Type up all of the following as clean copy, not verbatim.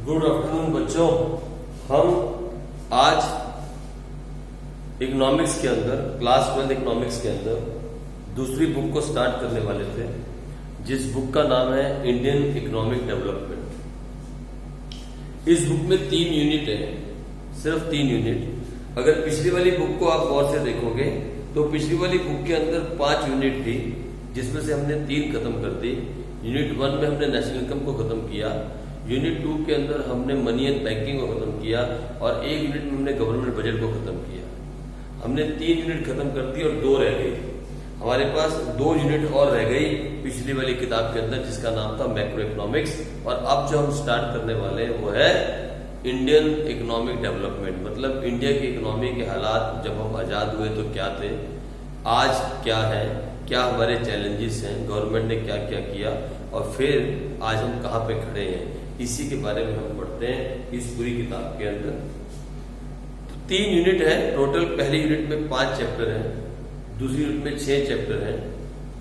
Good afternoon बच्चों। हम आज इकोनॉमिक्स के अंदर क्लास 12 इकोनॉमिक्स के अंदर दूसरी बुक को स्टार्ट करने वाले थे, जिस बुक का नाम है इंडियन इकोनॉमिक डेवलपमेंट। इस बुक में 3 यूनिट है, सिर्फ 3 यूनिट। अगर पिछली वाली बुक को आप गौर से देखोगे तो पिछली वाली बुक के अंदर 5 यूनिट थी, जिसमें से हमने 3 खत्म कर दी। यूनिट 1 में हमने नेशनल इनकम को खत्म किया, यूनिट 2 के अंदर हमने मनी एंड बैंकिंग को खत्म किया और एक यूनिट में हमने गवर्नमेंट बजट को खत्म किया। हमने 3 यूनिट खत्म कर दी और 2 रह गई। हमारे पास 2 यूनिट और रह गई पिछली वाली किताब के अंदर, जिसका नाम था मैक्रो इकोनॉमिक्स। और अब जो हम स्टार्ट करने वाले हैं वो है इंडियन इकोनॉमिक डेवलपमेंट, मतलब इंडिया की इकोनॉमी के हालात जब हम आजाद हुए तो क्या थे, आज क्या है, क्या हमारे चैलेंजेस हैं, गवर्नमेंट ने क्या क्या किया और फिर आज हम कहाँ पे खड़े हैं, इसी के बारे में हम पढ़ते हैं इस पूरी किताब के अंदर। तो 3 यूनिट है टोटल। पहली यूनिट में 5 चैप्टर हैं, दूसरी यूनिट में 6 चैप्टर हैं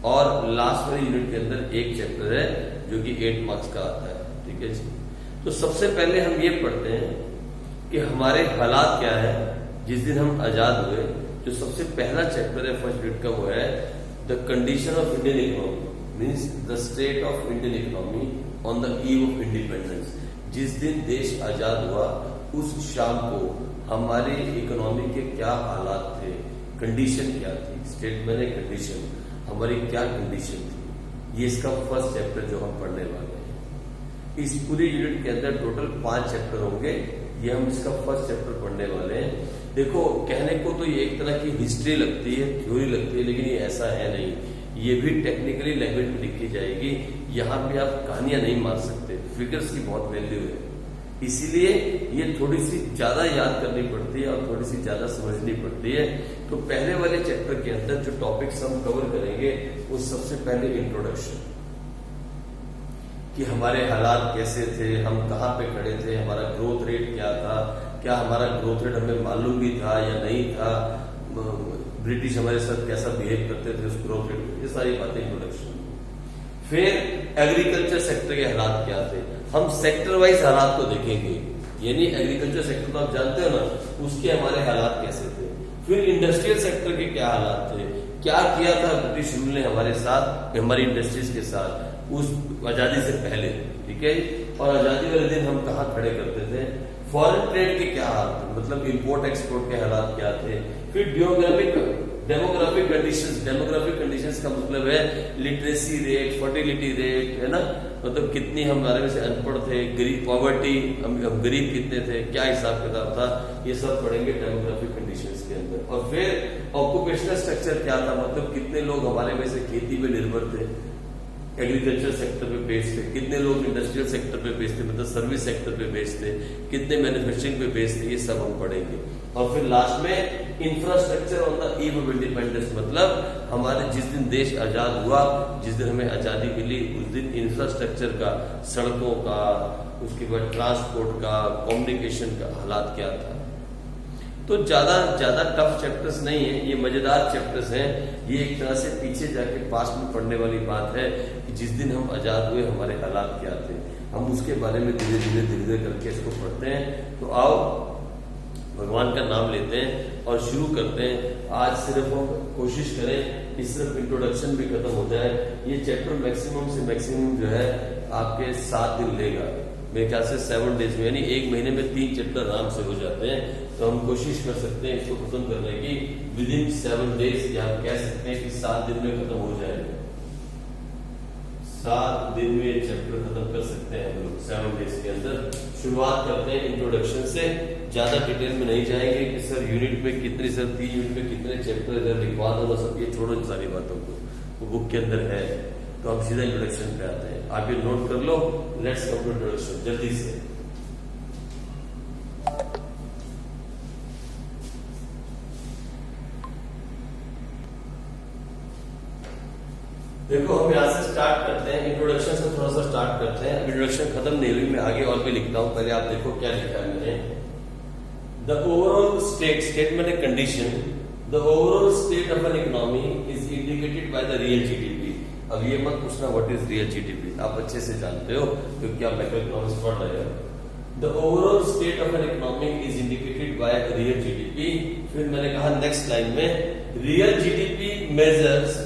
और लास्ट वाली यूनिट के अंदर 1 चैप्टर है जो कि 8 मार्क्स का आता है। ठीक है जी। तो सबसे पहले हम ये पढ़ते हैं कि हमारे हालात क्या है जिस दिन हम आजाद हुए। जो सबसे पहला चैप्टर है फर्स्ट यूनिट का वो है the condition of Indian economy, means the state of Indian economy on the eve of independence. जिस दिन देश आजाद हुआ उस शाम को हमारी इकोनॉमी के क्या हालात थे, कंडीशन क्या थी, स्टेट मैंने कंडीशन, हमारी क्या कंडीशन थी। ये इसका फर्स्ट चैप्टर जो हम पढ़ने वाले हैं। इस पूरी यूनिट के अंदर टोटल 5 चैप्टर होंगे, ये हम इसका फर्स्ट चैप्टर पढ़ने वाले हैं। देखो, कहने को तो ये एक तरह की हिस्ट्री लगती है, थ्योरी लगती है, लेकिन ये ऐसा है नहीं। ये भी टेक्निकली लैंग्वेज में लिखी जाएगी। यहाँ पे आप कहानियां नहीं मार सकते, फिगर्स की बहुत वैल्यू है, इसीलिए ये थोड़ी सी ज्यादा याद करनी पड़ती है और थोड़ी सी ज्यादा समझनी पड़ती है। तो पहले वाले चैप्टर के अंदर जो टॉपिक्स हम कवर करेंगे वो सबसे पहले इंट्रोडक्शन, कि हमारे हालात कैसे थे, हम कहाँ पे खड़े थे, हमारा ग्रोथ रेट क्या था, क्या हमारा ग्रोथ रेट हमें मालूम भी था या नहीं था, ब्रिटिश हमारे साथ कैसा बिहेव करते थे उस ग्रोथ रेट, ये सारी बातें इंट्रोडक्शन। फिर एग्रीकल्चर सेक्टर के हालात क्या थे, हम सेक्टर वाइज हालात को देखेंगे, यानी एग्रीकल्चर सेक्टर तो आप जानते हो ना, उसके हमारे हालात कैसे थे। फिर इंडस्ट्रियल सेक्टर के क्या हालात थे, क्या किया था ब्रिटिश रूल ने हमारे साथ, हमारी इंडस्ट्रीज के साथ उस आजादी से पहले। ठीक है। और आजादी वाले दिन हम कहाँ खड़े करते थे। फॉरेन ट्रेड के क्या हाल थे, मतलब इंपोर्ट एक्सपोर्ट के हालात क्या थे। फिर डेमोग्राफिक कंडीशंस का मतलब है लिटरेसी रेट, फर्टिलिटी रेट, है ना, मतलब कितनी हमारे में से अनपढ़ थे, गरीब, पॉवर्टी, हम गरीब कितने थे, क्या हिसाब किताब था, ये सब पढ़ेंगे डेमोग्राफिक कंडीशंस के अंदर। और फिर ऑक्यूपेशनल स्ट्रक्चर क्या था, मतलब कितने लोग हमारे में से खेती पे निर्भर थे, एग्रीकल्चर सेक्टर पे बेस्ड थे, कितने लोग इंडस्ट्रियल सेक्टर पे बेस्ड थे, मतलब सर्विस सेक्टर पे बेस्ड थे, कितने मैन्युफैक्चरिंग पे बेस्ड थे, ये सब हम पढ़ेंगे। और फिर लास्ट में infrastructure on the eve of independence, मतलब हमारे जिस दिन देश आजाद हुआ, जिस दिन हमें आजादी मिली, उस दिन इंफ्रास्ट्रक्चर का, सड़कों का, उसके बाद ट्रांसपोर्ट का, कम्युनिकेशन का हालात क्या था। तो ज्यादा टफ चैप्टर्स नहीं है, ये मजेदार चैप्टर्स हैं। ये एक तरह से पीछे जाके पास्ट में पढ़ने वाली बात है कि जिस दिन हम आजाद हुए हमारे हालात क्या थे, हम उसके बारे में धीरे धीरे करके इसको पढ़ते हैं। तो आओ भगवान का नाम लेते हैं और शुरू करते हैं। आज सिर्फ हम कोशिश करें कि सिर्फ इंट्रोडक्शन भी खत्म हो जाए। ये चैप्टर मैक्सिमम से मैक्सिमम जो है आपके 7 दिन लेगा, मेरे ख्याल से 7 डेज में, यानी 1 महीने में 3 चैप्टर आराम से हो जाते हैं। तो हम कोशिश कर सकते हैं इसको खत्म करने की विद इन 7 डेज, या हम कह सकते हैं कि 7 दिन में खत्म हो जाएगा। 7 दिन में ये चैप्टर खत्म कर सकते हैं हम लोग 7 डेज के अंदर। शुरुआत करते हैं इंट्रोडक्शन से, ज्यादा डिटेल में नहीं जाएंगे कि सर यूनिट में कितने, सर 3 यूनिट में कितने चैप्टर लिखवा दो, सब ये छोड़ो इन सारी बातों को, वो बुक के अंदर है। तो हम सीधा इंट्रोडक्शन पे आते हैं, आप ये नोट कर लो। लेट्स कम टू इंट्रोडक्शन जल्दी से। देखो, हम यहाँ से स्टार्ट करते हैं, इंट्रोडक्शन से थोड़ा सा स्टार्ट करते हैं। इंट्रोडक्शन खत्म नहीं हुई, मैं आगे और भी लिखता हूँ, पहले आप देखो क्या लिखा है मैंने। द ओवरऑल स्टेट मैंने condition, the overall state of an economy is indicated by the real GDP. अब ये मत पूछना व्हाट इज रियल जीडीपी, आप अच्छे से जानते हो क्योंकि आप मैक्रो इकोनॉमिक्स पढ़ रहे हो। The overall state of an economy is indicated by real GDP. फिर मैंने कहा नेक्स्ट लाइन में real GDP measures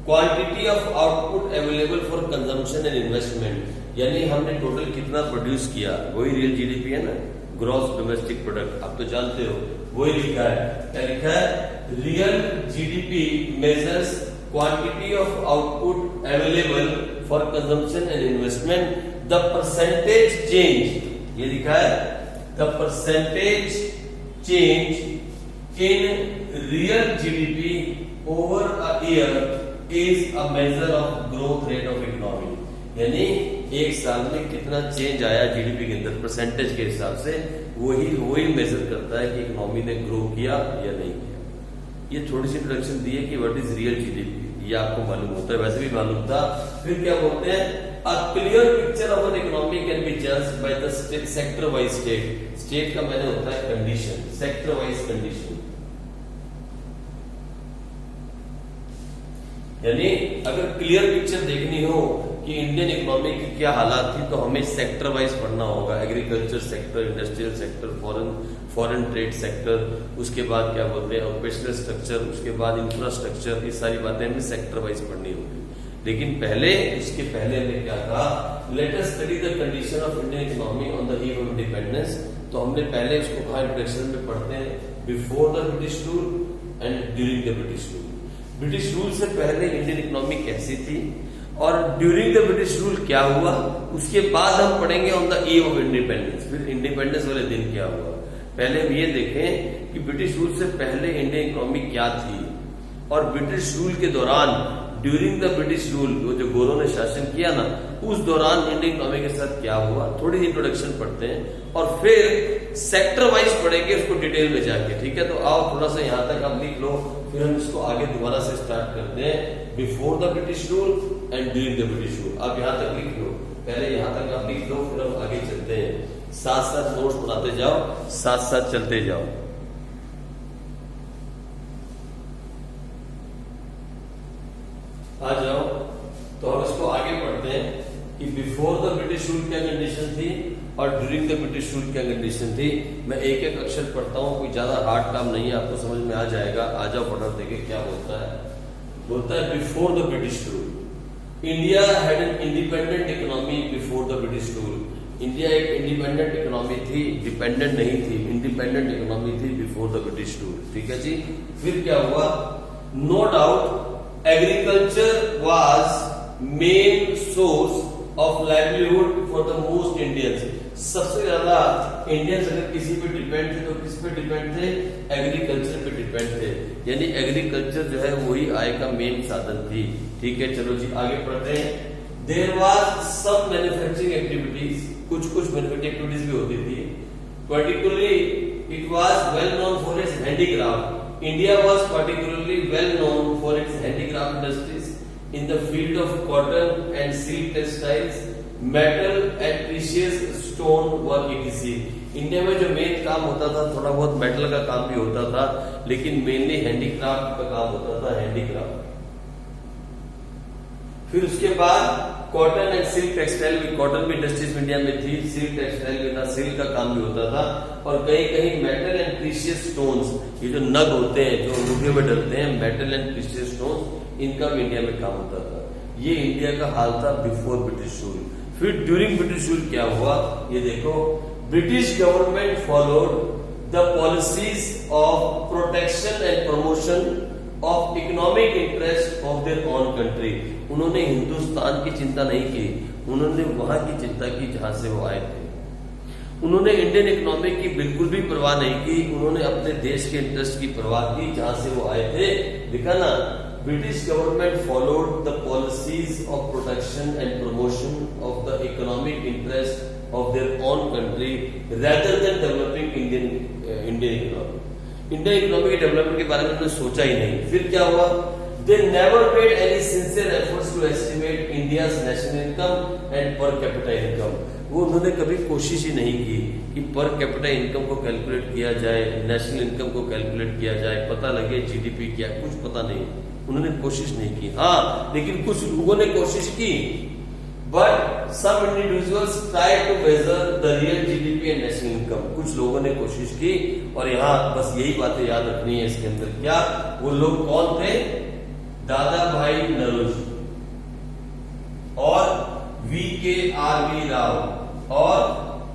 quantity of output available for consumption and investment, यानी हमने टोटल कितना प्रोड्यूस किया, वही रियल जीडीपी है ना, ग्रॉस डोमेस्टिक प्रोडक्ट, आप तो जानते हो, वही लिखा है। क्या लिखा है? Real GDP measures quantity of output available for consumption and investment, the percentage change, ये लिखा है the percentage change in real GDP over a year is a measure of growth rate of economy, यानी एक साल में कितना change आया GDP के अंदर परसेंटेज के हिसाब से, वही मेजर करता है कि इकोनॉमी ने ग्रो किया या नहीं किया। ये थोड़ी सी इंट्रोडक्शन दी है कि व्हाट इज रियल जीडीपी, ये आपको मालूम होता है, वैसे भी मालूम था। फिर क्या बोलते हैं? A clear picture of an economy can be judged by the sector wise state. State का मैंने होता है कंडीशन, सेक्टर वाइज कंडीशन, यानी अगर क्लियर पिक्चर देखनी हो कि इंडियन इकोनॉमी की क्या हालात थी तो हमें सेक्टर वाइज पढ़ना होगा। Agriculture sector, industrial sector, foreign trade sector, उसके बाद क्या बोलते हैं ऑपरेशनल स्ट्रक्चर, उसके बाद इंफ्रास्ट्रक्चर, ये सारी बातें हमें सेक्टर वाइज पढ़नी होगी। लेकिन इसके पहले हमें क्या कहा? Let us study the condition of Indian economy on the eve of independence. तो हमने पहले इसको कहा इंट्रोडक्शन में पढ़ते हैं, before the British rule and during the British rule. British rule से पहले इंडियन इकोनॉमी कैसी थी और ड्यूरिंग द ब्रिटिश रूल क्या हुआ, उसके बाद हम पढ़ेंगे on the eve of independence. फिर इंडिपेंडेंस वाले दिन क्या हुआ। पहले हम ये देखें कि ब्रिटिश रूल से पहले इंडियन इकोनॉमी क्या थी और ब्रिटिश रूल के दौरान, ड्यूरिंग द ब्रिटिश रूल, जो गोरों ने शासन किया ना, उस दौरान इंडियन इकोनॉमी के साथ क्या हुआ, थोड़ी इंट्रोडक्शन पढ़ते हैं और फिर सेक्टर वाइज पढ़ेंगे उसको डिटेल में जाके। ठीक है, तो आओ थोड़ा सा यहाँ तक आप लिख लो, फिर हम इसको आगे दोबारा से स्टार्ट करते हैं। Before the British rule and during the British rule, आप यहाँ तक लिख लो, पहले यहाँ तक आप लिख लो, फिर हम आगे चलते हैं। साथ साथ नोट्स बनाते जाओ, साथ साथ चलते जाओ। आ जाओ, तो हम इसको आगे पढ़ते हैं कि बिफोर द ब्रिटिश रूल क्या कंडीशन थी और ड्यूरिंग द ब्रिटिश रूल क्या कंडीशन थी। मैं एक एक अक्षर पढ़ता हूँ, कोई ज्यादा हार्ड काम नहीं है, आपको समझ में आ जाएगा। आ जाओ फटाफट देखें क्या बोलता है। बोलता है before the British rule, India had an independent economy before the British rule. India एक इंडिपेंडेंट इकोनॉमी थी, डिपेंडेंट नहीं थी, इंडिपेंडेंट इकोनॉमी थी बिफोर द ब्रिटिश रूल। ठीक है जी। फिर क्या हुआ? No doubt agriculture was main source of livelihood for the most Indians. सबसे ज्यादा इंडियंस अगर किसी पे डिपेंड थे तो किस पे डिपेंड थे? एग्रीकल्चर पे डिपेंड थे, यानी एग्रीकल्चर जो है वही आय का मेन साधन थी। ठीक है, चलो जी आगे पढ़ते हैं। There was some manufacturing activities, कुछ मैन्युफैक्चरिंग एक्टिविटीज भी होती थी। Particularly it was well known for its handicraft. India was particularly well known for its handicraft industries in the field of cotton and silk textiles, metal and precious stone work etc. India में जो main काम होता था, थोड़ा बहुत metal का काम भी होता था, लेकिन मेनली हैंडीक्राफ्ट का काम होता था, हैंडीक्राफ्ट। फिर उसके बाद कॉटन एंड सिल्क टेक्सटाइल भी, कॉटन भी इंडस्ट्रीज इंडिया में थी, सिल्क टेक्सटाइल भी था, सिल्क का काम भी होता था, और कहीं कहीं मेटल एंड प्रीशियस स्टोन्स, ये जो नग होते हैं जो अंगूठे में डलते हैं, मेटल एंड प्रीशियस स्टोन्स, इनका भी इंडिया में काम होता था। ये इंडिया का हाल था बिफोर ब्रिटिश रूल। फिर ड्यूरिंग ब्रिटिश रूल क्या हुआ, ये देखो। British government followed the policies of protection and promotion of economic interest of their own country. उन्होंने हिंदुस्तान की चिंता नहीं की, उन्होंने वहां की चिंता की जहां से वो आए थे। उन्होंने इंडियन इकोनॉमी की बिल्कुल भी परवाह नहीं की, उन्होंने अपने देश के इंटरेस्ट की परवाह की जहां से वो आए थे। देखा ना, British government followed the policies of protection and promotion of the economic interest of their own country rather than developing Indian economy. Indian economy के डेवलपमेंट के बारे में उन्होंने सोचा ही नहीं। फिर क्या हुआ? They never made any sincere efforts to estimate India's national income and per capita income. वो उन्होंने कभी कोशिश ही नहीं की कि पर कैपिटा इनकम को कैलकुलेट किया जाए, नेशनल इनकम को कैलकुलेट किया जाए, पता लगे जीडीपी क्या, कुछ पता नहीं, उन्होंने कोशिश नहीं की। हाँ, लेकिन कुछ लोगों ने कोशिश की। But some individuals try to measure the real GDP and national income. कुछ लोगों ने कोशिश की, और यहाँ बस यही बातें याद रखनी है इसके अंदर। क्या वो लोग कौन थे? दादा भाई नौरोजी और VKRV राव और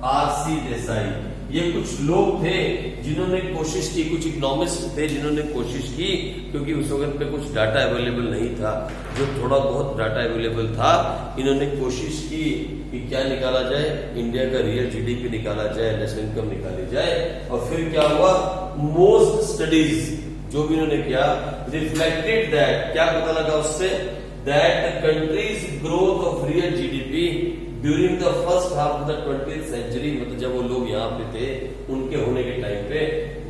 RC देसाई, ये कुछ लोग थे जिन्होंने कोशिश की, कुछ इकोनॉमिस्ट थे जिन्होंने कोशिश की, क्योंकि उस वक्त पे कुछ डाटा अवेलेबल नहीं था। जो थोड़ा बहुत डाटा अवेलेबल था, इन्होंने कोशिश की कि क्या निकाला जाए, इंडिया का रियल जीडीपी निकाला जाए, नेशनल इनकम निकाली जाए। और फिर क्या हुआ? मोस्ट स्टडीज जो भी इन्होंने किया, रिफ्लेक्टेड दैट, क्या पता लगा उससे? That country's growth of real GDP during the first half of the 20th century, मतलब जब वो लोग यहाँ पे थे, उनके होने के टाइम पे,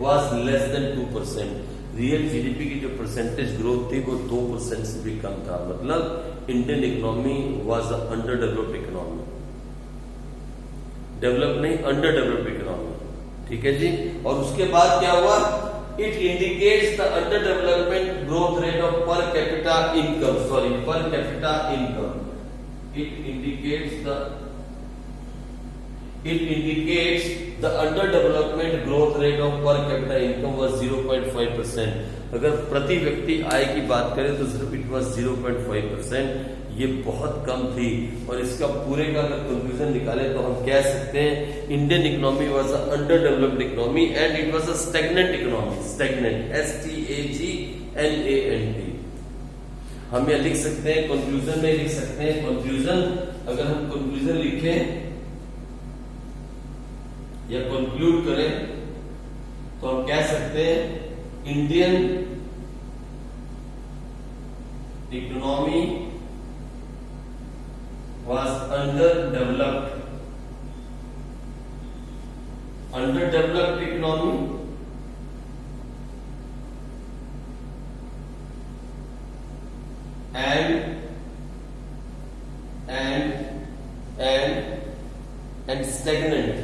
was less than 2%। Real GDP की जो परसेंटेज ग्रोथ थी वो 2% से भी कम था। मतलब Indian economy was under developed economy, develop नहीं, अंडर डेवलप्ड इकोनॉमी। ठीक है जी। और उसके बाद क्या हुआ? It indicates the under development growth rate of per capita income, sorry, per capita income. It indicates the underdevelopment growth rate of per capita income was 0.5%। अगर प्रति व्यक्ति आय की बात करें तो सिर्फ इट वॉज 0.5%, ये बहुत कम थी। और इसका पूरे का अगर कंक्लूजन निकाले तो हम कह सकते हैं Indian economy was a under developed economy and it was a stagnant economy. Stagnant, STAGNANT। हम यह लिख सकते हैं, कंक्लूजन में लिख सकते हैं। कंक्लूजन, अगर हम कंक्लूजन लिखें या कंक्लूड करें तो हम कह सकते हैं Indian economy was under developed economy and stagnant।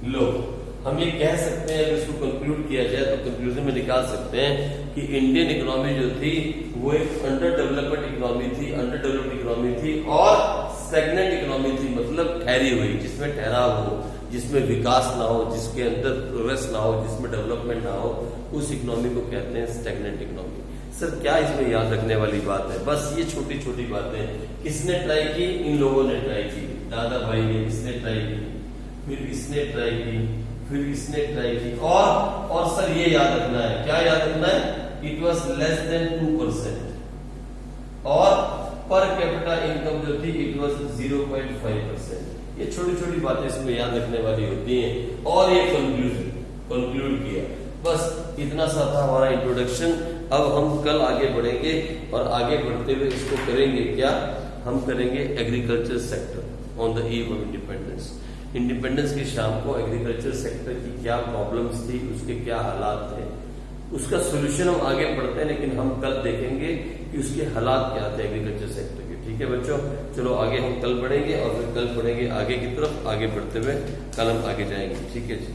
लो, हम ये कह सकते हैं, अगर इसको कंक्लूड किया जाए तो कंक्लूजन में निकाल सकते हैं कि इंडियन इकोनॉमी जो थी वो एक अंडर डेवलप्ड इकोनॉमी थी और स्टैग्नेंट इकोनॉमी थी, मतलब ठहरी हुई, जिसमें ठहराव हो, जिसमें विकास ना हो, जिसके अंदर प्रोग्रेस ना हो, जिसमें डेवलपमेंट ना हो, उस इकोनॉमी को कहते हैं स्टैग्नेंट इकोनॉमी। सर क्या इसमें याद रखने वाली बात है? बस ये छोटी छोटी बातें। किसने ट्राई की? इन लोगों ने ट्राई की। दादा भाई ने, इसने ट्राई की, फिर इसने ट्राई की, फिर इसने ट्राई की, और सर ये याद रखना है, क्या याद रखना है? It was less than 2%। और पर कैपिटा इनकम जो थी इट वॉज 0.5%। ये छोटी छोटी बातें इसमें याद रखने वाली होती हैं। और ये कंक्लूड किया। बस इतना सा था हमारा इंट्रोडक्शन। अब हम कल आगे बढ़ेंगे, और आगे बढ़ते हुए इसको करेंगे क्या? हम करेंगे agriculture sector on the eve of independence. Independence की शाम को एग्रीकल्चर सेक्टर की क्या प्रॉब्लम्स थी, उसके क्या हालात थे, उसका सोल्यूशन हम आगे पढ़ते हैं, लेकिन हम कल देखेंगे कि उसके हालात क्या थे एग्रीकल्चर सेक्टर के। ठीक है बच्चों, चलो आगे हम कल बढ़ेंगे, और फिर कल बढ़ेंगे आगे की तरफ। आगे बढ़ते हुए कल हम आगे जाएंगे। ठीक है जी।